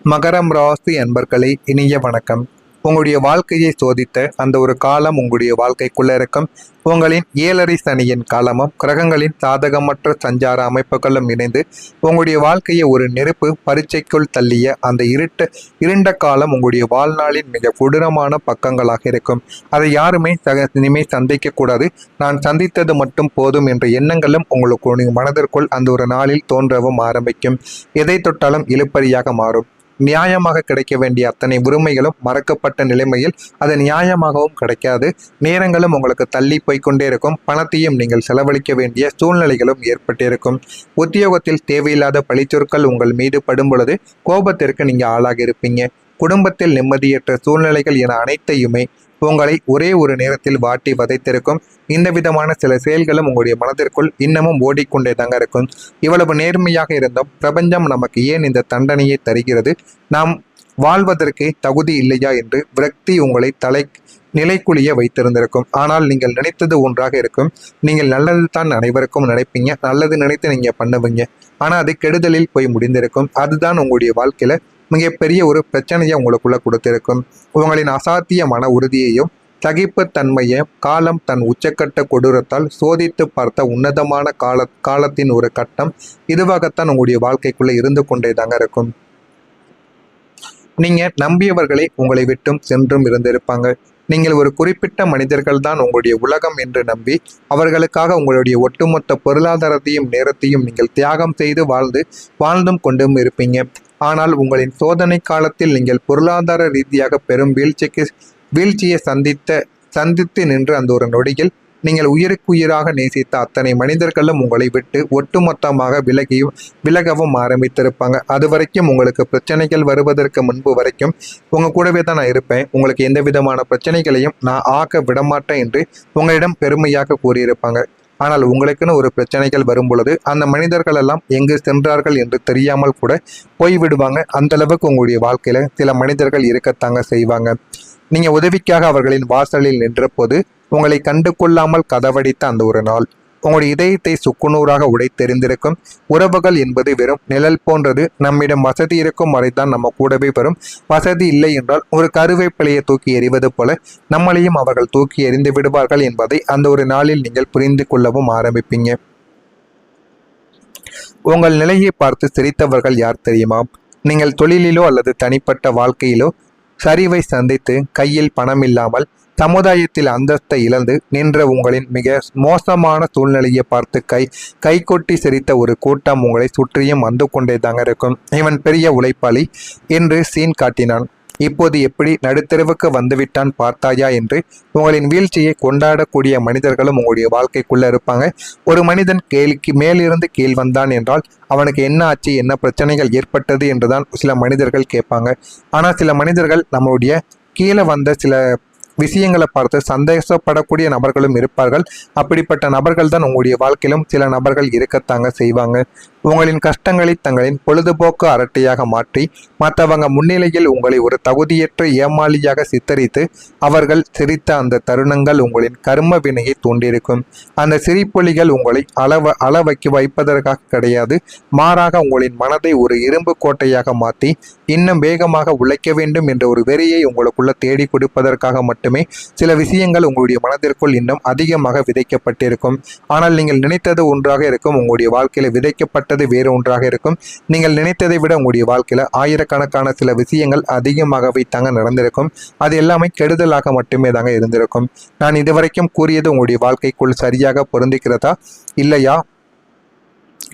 மகரம் ராசி அன்பர்களே, இனிய வணக்கம். உங்களுடைய வாழ்க்கையை சோதித்த அந்த ஒரு காலம் உங்களுடைய வாழ்க்கைக்குள்ள இருக்கும். உங்களின் 7.5 சனியின் காலமும் கிரகங்களின் சாதகமற்ற சஞ்சார அமைப்புகளும் இணைந்து உங்களுடைய வாழ்க்கையை ஒரு நெருப்பு பரீட்சைக்குள் தள்ளிய அந்த இருண்ட காலம் உங்களுடைய வாழ்நாளின் மிக கொடூரமான பக்கங்களாக இருக்கும். அதை யாருமே இனிமேல் சந்திக்க கூடாது, நான் சந்தித்தது மட்டும் போதும் என்ற எண்ணங்களும் உங்களுக்கு மனதிற்குள் அந்த ஒரு நாளில் தோன்றவும் ஆரம்பிக்கும். எதை தொட்டாலும் இழுப்பறியாக மாறும். நியாயமாக கிடைக்க வேண்டிய அத்தனை உரிமைகளும் மறக்கப்பட்ட நிலைமையில் அது நியாயமாகவும் கிடைக்காது. நேரங்களும் உங்களுக்கு தள்ளி போய்கொண்டே இருக்கும். பணத்தையும் நீங்கள் செலவழிக்க வேண்டிய சூழ்நிலைகளும் ஏற்பட்டிருக்கும். உத்தியோகத்தில் தேவையில்லாத பழிச்சொற்கள் உங்கள் மீது படும் பொழுது கோபத்திற்கு நீங்க ஆளாகி இருப்பீங்க. குடும்பத்தில் நிம்மதியற்ற சூழ்நிலைகள் என அனைத்தையுமே உங்களை ஒரே ஒரு நேரத்தில் வாட்டி வதைத்திருக்கும். இந்த விதமான சில செயல்களும் உங்களுடைய மனதிற்குள் இன்னமும் ஓடிக்கொண்டே தாங்க இருக்கும். இவ்வளவு நேர்மையாக இருந்தும் பிரபஞ்சம் நமக்கு ஏன் இந்த தண்டனையை தருகிறது? நாம் வாழ்வதற்கு தகுதி இல்லையா என்று விரக்தி உங்களை நிலைக்குழிய வைத்திருந்திருக்கும். ஆனால் நீங்கள் நினைத்தது ஒன்றாக இருக்கும். நீங்கள் நல்லது தான் அனைவருக்கும் நினைப்பீங்க, நல்லது நினைத்து நீங்க பண்ணுவீங்க. ஆனால் அது கெடுதலில் போய் முடிந்திருக்கும். அதுதான் உங்களுடைய வாழ்க்கையில மிகப்பெரிய ஒரு பிரச்சனையை உங்களுக்குள்ள கொடுத்திருக்கும். உங்களின் அசாத்திய மன உறுதியையும் சகிப்புத்தன்மையை காலம் தன் உச்சக்கட்ட கொடூரத்தால் சோதித்து பார்த்த உன்னதமான காலத்தின் ஒரு கட்டம் இதுவாகத்தான் உங்களுடைய வாழ்க்கைக்குள்ள இருந்து கொண்டே தாங்க இருக்கும். நீங்க நம்பியவர்களே உங்களை விட்டும் சென்றும் இருந்திருப்பாங்க. நீங்கள் ஒரு குறிப்பிட்ட மனிதர்கள் தான் உங்களுடைய உலகம் என்று நம்பி அவர்களுக்காக உங்களுடைய ஒட்டுமொத்த பொருளாதாரத்தையும் நேரத்தையும் நீங்கள் தியாகம் செய்து வாழ்ந்தும் கொண்டும் இருப்பீங்க. ஆனால் உங்களின் சோதனை காலத்தில் நீங்கள் பொருளாதார ரீதியாக பெரும் வீழ்ச்சியை சந்தித்து நின்று அந்த ஒரு நொடியில் நீங்கள் உயிருக்குயிராக நேசித்த அத்தனை மனிதர்களும் உங்களை விட்டு ஒட்டுமொத்தமாக விலகவும் ஆரம்பித்திருப்பாங்க. அது வரைக்கும் உங்களுக்கு பிரச்சனைகள் வருவதற்கு முன்பு வரைக்கும் உங்க கூடவே தான் நான் இருப்பேன், உங்களுக்கு எந்த விதமான பிரச்சனைகளையும் நான் ஆக்க விடமாட்டேன் என்று உங்களிடம் பெருமையாக கூறியிருப்பாங்க. ஆனால் உங்களுக்குன்னு ஒரு பிரச்சனைகள் வரும் பொழுது அந்த மனிதர்கள் எல்லாம் எங்கு சென்றார்கள் என்று தெரியாமல் கூட போய்விடுவாங்க. அந்த அளவுக்கு உங்களுடைய வாழ்க்கையில சில மனிதர்கள் இருக்கத்தாங்க செய்வாங்க. நீங்க உதவிக்காக அவர்களின் வாசலில் நின்ற போது உங்களை கண்டு கொள்ளாமல் கதவடித்த அந்த ஒரு நாள் உங்களுடைய இதயத்தை சுக்குநூறாக உடைத்தெறிந்திருக்கும். உறவுகள் என்பது வெறும் நிழல் போன்றது. நம்மிடம் வசதி இருக்கும் வரைதான் நம்ம கூடவே வரும். வசதி இல்லை என்றால் ஒரு கருவேப்பிலையை தூக்கி எறிவது போல நம்மளையும் அவர்கள் தூக்கி எறிந்து விடுவார்கள் என்பதை அந்த ஒரு நாளில் நீங்கள் புரிந்து கொள்ளவும் ஆரம்பிப்பீங்க. உங்கள் நிலையை பார்த்து சிரித்தவர்கள் யார் தெரியுமா? நீங்கள் தொழிலிலோ அல்லது தனிப்பட்ட வாழ்க்கையிலோ சரிவை சந்தித்து கையில் பணம் இல்லாமல் சமுதாயத்தில் அந்தஸ்தை இழந்து நின்ற உங்களின் மிக மோசமான சூழ்நிலையை பார்த்து கை கொட்டி சிரித்த ஒரு கூட்டம் உங்களை சுற்றியும் வந்து கொண்டே தாங்க இருக்கும். இவன் பெரிய உழைப்பாளி என்று சீன் காட்டினான், இப்போது எப்படி நடுத்தெருவுக்கு வந்துவிட்டான் பார்த்தாயா என்று உங்களின் வீழ்ச்சியை கொண்டாடக்கூடிய மனிதர்களும் உங்களுடைய வாழ்க்கைக்குள்ள இருப்பாங்க. ஒரு மனிதன் மேலிருந்து கீழ் வந்தான் என்றால் அவனுக்கு என்ன ஆச்சு, என்ன பிரச்சனைகள் ஏற்பட்டது என்றுதான் சில மனிதர்கள் கேட்பாங்க. ஆனால் சில மனிதர்கள் நம்மளுடைய கீழே வந்த சில விஷயங்களை பார்த்து சந்தேகப்படக்கூடிய நபர்களும் இருப்பார்கள். அப்படிப்பட்ட நபர்கள் தான் உங்களுடைய வாழ்க்கையிலும் சில நபர்கள் இருக்கத்தாங்க செய்வாங்க. உங்களின் கஷ்டங்களை தங்களின் பொழுதுபோக்கு அரட்டையாக மாற்றி மற்றவங்க முன்னிலையில் உங்களை ஒரு தகுதியற்ற ஏமாளியாக சித்தரித்து அவர்கள் சிரித்த அந்த தருணங்கள் உங்களின் கர்ம வினையை தூண்டியிருக்கும். அந்த சிரிப்பொலிகள் உங்களை வைப்பதற்காக கிடையாது, மாறாக உங்களின் மனதை ஒரு இரும்பு கோட்டையாக மாற்றி இன்னும் வேகமாக உழைக்க வேண்டும் என்ற ஒரு வெறியை உங்களுக்குள்ள தேடி கொடுப்பதற்காக மட்டுமே சில விஷயங்கள் உங்களுடைய மனதிற்குள் இன்னும் அதிகமாக விதைக்கப்பட்டிருக்கும். ஆனால் நீங்கள் நினைத்தது ஒன்றாக இருக்கும், உங்களுடைய வாழ்க்கையில விதைக்கப்பட்ட வேறு ஒன்றாக இருக்கும். நீங்கள் நினைத்ததை விட உங்களுடைய வாழ்க்கையில ஆயிரக்கணக்கான சில விஷயங்கள் அதிகமாகவே தாங்க நடந்திருக்கும். அது எல்லாமே கெடுதலாக மட்டுமே தாங்க இருந்திருக்கும். நான் இதுவரைக்கும் கூறியது உங்களுடைய வாழ்க்கைக்குள் சரியாக பொருந்துகிறதா இல்லையா,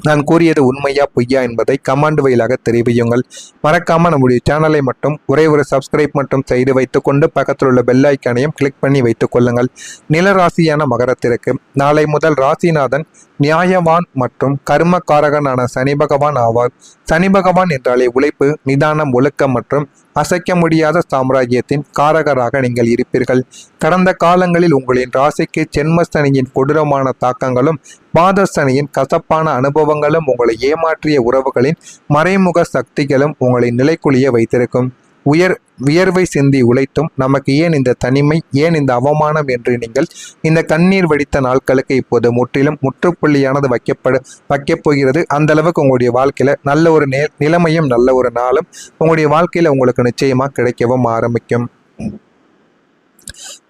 நான் கூறியது உண்மையா பொய்யா என்பதை கமெண்ட் வழியாக தெரிவியுங்கள். மறக்காம நம்முடைய சேனலை மட்டும் ஒரே ஒரு சப்ஸ்கிரைப் மட்டும் செய்து வைத்துக்கொண்டு பக்கத்தில் உள்ள பெல் ஐக்கானையும் கிளிக் பண்ணி வைத்துக் கொள்ளுங்கள். நிலராசியான மகரத்திற்கு நாளை முதல் ராசிநாதன் நியாயவான் மற்றும் கர்மகாரகனான சனி பகவான் ஆவார். சனி பகவான் என்றாலே உழைப்பு, நிதானம், ஒழுக்கம் மற்றும் அசைக்க முடியாத சாம்ராஜ்யத்தின் காரகராக நீங்கள் இருப்பீர்கள். கடந்த காலங்களில் உங்களின் ராசிக்கு ஜென்மசனியின் கொடூரமான தாக்கங்களும் பாதசனியின் கசப்பான அனுபவங்களும் உங்களை ஏமாற்றிய உறவுகளின் மறைமுக சக்திகளும் உங்களை நிலைக்குழிய வைத்திருக்கும். வியர்வை சிந்தி உழைத்தும் நமக்கு ஏன் இந்த தனிமை, ஏன் இந்த அவமானம் என்று நீங்கள் இந்த கண்ணீர் வடித்த நாட்களுக்கு இப்போது முற்றிலும் முற்றுப்புள்ளியானது வைக்கப் போகிறது. அந்த அளவுக்கு உங்களுடைய வாழ்க்கையில நல்ல ஒரு நிலைமையும் நல்ல ஒரு நாளும் உங்களுடைய வாழ்க்கையில உங்களுக்கு நிச்சயமா கிடைக்கவும் ஆரம்பிக்கும்.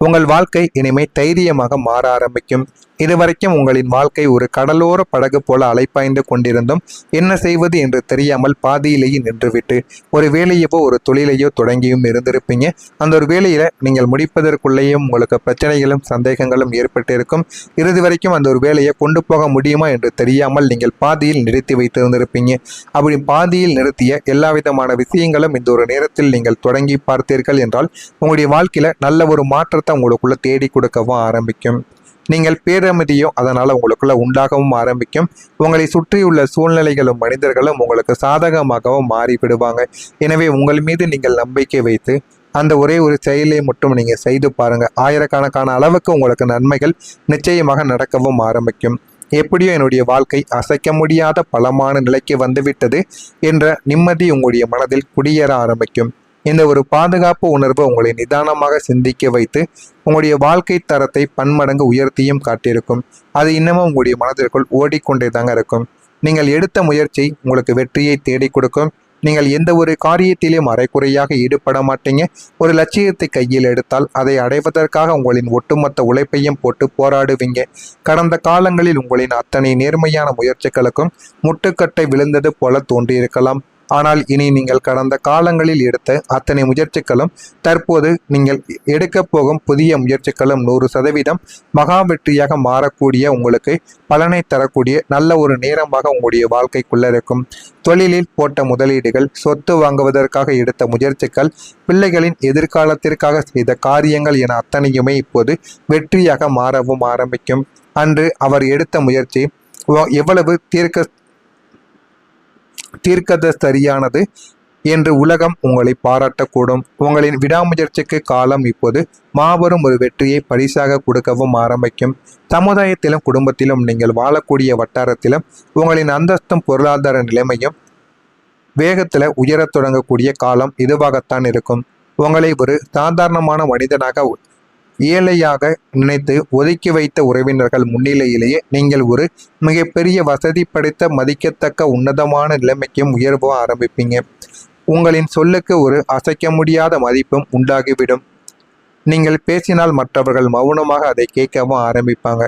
உங்கள் வாழ்க்கை இனிமே தைரியமாக மாற ஆரம்பிக்கும். இதுவரைக்கும் உங்களின் வாழ்க்கை ஒரு கடலோர படகு போல அலைப்பாய்ந்து கொண்டிருந்தும் என்ன செய்வது என்று தெரியாமல் பாதியிலேயே நின்றுவிட்டு ஒரு வேலையவோ ஒரு தொழிலையோ தொடங்கியும் இருந்திருப்பீங்க. அந்த ஒரு வேலையில நீங்கள் முடிப்பதற்குள்ளேயும் உங்களுக்கு பிரச்சனைகளும் சந்தேகங்களும் ஏற்பட்டிருக்கும். இறுதி வரைக்கும் அந்த ஒரு வேலையை கொண்டு போக முடியுமா என்று தெரியாமல் நீங்கள் பாதியில் நிறுத்தி வைத்திருந்திருப்பீங்க. அப்படி பாதியில் நிறுத்திய எல்லா விதமான விஷயங்களும் இந்த ஒரு நேரத்தில் நீங்கள் தொடங்கி பார்த்தீர்கள் என்றால் உங்களுடைய வாழ்க்கையில நல்ல ஒரு மாற்றத்தை உங்களுக்குள்ள தேடி கொடுக்கவும் ஆரம்பிக்கும். நீங்கள் பேரமைதியோ அதனால் உங்களுக்குள்ள உண்டாகவும் ஆரம்பிக்கும். உங்களை சுற்றியுள்ள சூழ்நிலைகளும் மனிதர்களும் உங்களுக்கு சாதகமாகவும் மாறிவிடுவாங்க. எனவே உங்கள் மீது நீங்கள் நம்பிக்கை வைத்து அந்த ஒரே ஒரு செயலை மட்டும் நீங்கள் செய்து பாருங்கள். ஆயிரக்கணக்கான அளவுக்கு உங்களுக்கு நன்மைகள் நிச்சயமாக நடக்கவும் ஆரம்பிக்கும். எப்படியோ என்னுடைய வாழ்க்கை அசைக்க முடியாத பலமான நிலைக்கு வந்துவிட்டது என்ற நிம்மதி உங்களுடைய மனதில் குடியேற ஆரம்பிக்கும். இந்த ஒரு பாதுகாப்பு உணர்வு உங்களை நிதானமாக சிந்திக்க வைத்து உங்களுடைய வாழ்க்கை தரத்தை பன்மடங்கு உயர்த்தியும் காட்டியிருக்கும். அது இன்னமும் உங்களுடைய மனதிற்குள் ஓடிக்கொண்டே தாங்க இருக்கும். நீங்கள் எடுத்த முயற்சி உங்களுக்கு வெற்றியை தேடி கொடுக்கும். நீங்கள் எந்த ஒரு காரியத்திலும் அரைக்குறையாக ஈடுபட மாட்டீங்க. ஒரு லட்சியத்தை கையில் எடுத்தால் அதை அடைவதற்காக உங்களின் ஒட்டுமொத்த உழைப்பையும் போட்டு போராடுவீங்க. கடந்த காலங்களில் உங்களின் அத்தனை நேர்மையான முயற்சிகளுக்கும் முட்டுக்கட்டை விழுந்தது போல தோன்றியிருக்கலாம். ஆனால் இனி நீங்கள் கடந்த காலங்களில் எடுத்த அத்தனை முயற்சிகளும் தற்போது நீங்கள் எடுக்கப் போகும் புதிய முயற்சிகளும் 100% மகா வெற்றியாக மாறக்கூடிய உங்களுக்கு பலனை தரக்கூடிய நல்ல ஒரு நேரமாக உங்களுடைய வாழ்க்கைக்குள்ள இருக்கும். தொழிலில் போட்ட முதலீடுகள், சொத்து வாங்குவதற்காக எடுத்த முயற்சிகள், பிள்ளைகளின் எதிர்காலத்திற்காக செய்த காரியங்கள் என அத்தனையுமே இப்போது வெற்றியாக மாறவும் ஆரம்பிக்கும். அன்று அவர் எடுத்த முயற்சி எவ்வளவு தீர்க்கத சரியானது என்று உலகம் உங்களை பாராட்டக்கூடும். உங்களின் விடாமுயற்சிக்கு காலம் இப்போது மாபெரும் ஒரு வெற்றியை பரிசாக கொடுக்கவும் ஆரம்பிக்கும். சமுதாயத்திலும் குடும்பத்திலும் நீங்கள் வாழக்கூடிய வட்டாரத்திலும் உங்களின் அந்தஸ்தும் பொருளாதார நிலைமையும் வேகத்தில் உயரத் தொடங்கக்கூடிய காலம் இதுவாகத்தான் இருக்கும். உங்களை ஒரு சாதாரணமான மனிதனாக ஏழையாக நினைத்து ஒதுக்கி வைத்த உறவினர்கள் முன்னிலையிலேயே நீங்கள் ஒரு மிகப்பெரிய வசதி படைத்த மதிக்கத்தக்க உன்னதமான நிலைமைக்கும் உயர்வோ ஆரம்பிப்பீங்க. உங்களின் சொல்லுக்கு ஒரு அசைக்க முடியாத மதிப்பும் உண்டாகிவிடும். நீங்கள் பேசினால் மற்றவர்கள் மௌனமாக அதை கேட்கவும் ஆரம்பிப்பாங்க.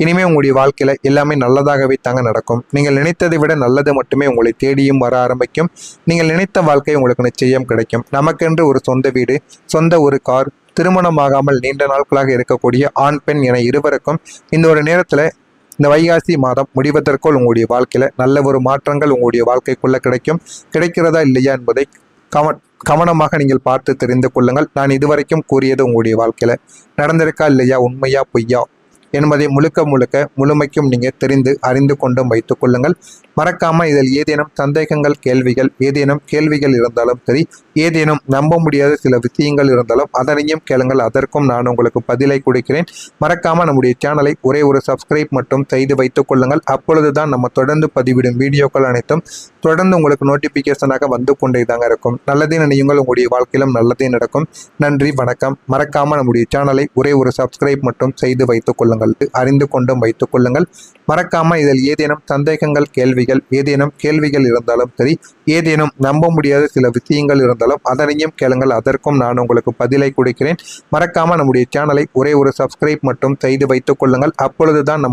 இனிமேல் உங்களுடைய வாழ்க்கையில் எல்லாமே நல்லதாகவே தாங்க நடக்கும். நீங்கள் நினைத்ததை விட நல்லது மட்டுமே உங்களை தேடியும் வர ஆரம்பிக்கும். நீங்கள் நினைத்த வாழ்க்கை உங்களுக்கு நிச்சயம் கிடைக்கும். நமக்கென்று ஒரு சொந்த வீடு, சொந்த ஒரு கார், திருமணமாகாமல் நீண்ட நாட்களாக இருக்கக்கூடிய ஆண் பெண் என இருவருக்கும் இந்த ஒரு நேரத்தில் இந்த வைகாசி மாதம் முடிவதற்குள் உங்களுடைய வாழ்க்கையில் நல்ல ஒரு மாற்றங்கள் உங்களுடைய வாழ்க்கைக்குள்ள கிடைக்கிறதா இல்லையா என்பதை கவனமாக நீங்கள் பார்த்து தெரிந்து கொள்ளுங்கள். நான் இதுவரைக்கும் கூறியது உங்களுடைய வாழ்க்கையில் நடந்திருக்கா இல்லையா, உண்மையா பொய்யா என்பதை முழுமைக்கும் நீங்கள் தெரிந்து அறிந்து கொண்டும் வைத்துக் கொள்ளுங்கள். மறக்காமல் இதில் ஏதேனும் சந்தேகங்கள், ஏதேனும் கேள்விகள் இருந்தாலும் சரி, ஏதேனும் நம்ப முடியாத சில விஷயங்கள் இருந்தாலும் அதனையும் கேளுங்கள். அதற்கும் நான் உங்களுக்கு பதிலை கொடுக்கிறேன். மறக்காமல் நம்முடைய சேனலை ஒரே ஒரு சப்ஸ்கிரைப் மட்டும் செய்து வைத்துக் கொள்ளுங்கள். அப்பொழுதுதான் நம்ம தொடர்ந்து பதிவிடும் வீடியோக்கள் அனைத்தும் தொடர்ந்து உங்களுக்கு நோட்டிபிகேஷனாக வந்து கொண்டே தாங்க இருக்கும். நல்லதே நினையுங்கள், உங்களுடைய வாழ்க்கையிலும் நல்லதே நடக்கும். நன்றி, வணக்கம். மறக்காமல் நம்முடைய சேனலை ஒரே ஒரு சப்ஸ்கிரைப் மட்டும் செய்து வைத்துக் கொள்ளுங்கள், அறிந்து கொண்டும் வைத்துக் கொள்ளுங்கள். மறக்காமல் இதில் ஏதேனும் சந்தேகங்கள், ஏதேனும் கேள்விகள் இருந்தாலும் சரி, ஏதேனும் நம்ப முடியாத சில விஷயங்கள் இருந்தாலும் அதனையும் கேளுங்கள். அதற்கும் நான் உங்களுக்கு பதிலை கொடுக்கிறேன். மறக்காமல் நம்முடைய சேனலை ஒரே ஒரு சப்ஸ்கிரைப் மட்டும் செய்து வைத்துக் கொள்ளுங்கள். அப்பொழுதுதான் நம்ம